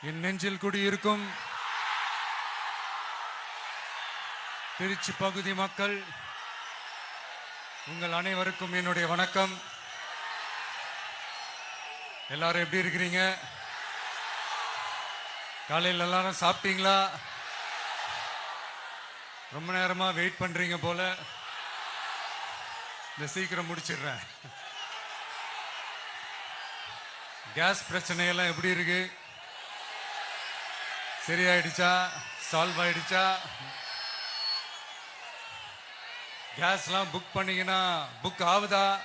என் நெஞ்சில் குடியிருக்கும் திருச்சி பகுதி மக்கள் உங்கள் அனைவருக்கும் என்னுடைய வணக்கம். எல்லாரும் எப்படி இருக்கிறீங்க? காலையில் எல்லாரும் சாப்பிட்டீங்களா? ரொம்ப நேரமா வெயிட் பண்றீங்க போல. இந்த சீக்கிரம் முடிச்சிடுறேன். கேஸ் பிரச்சனையெல்லாம் எப்படி இருக்கு? சரியாயிடுச்சா? சால்வ் ஆயிடுச்சா? கேஸ்லாம் புக் பண்ணீங்கன்னா புக் ஆகுதா?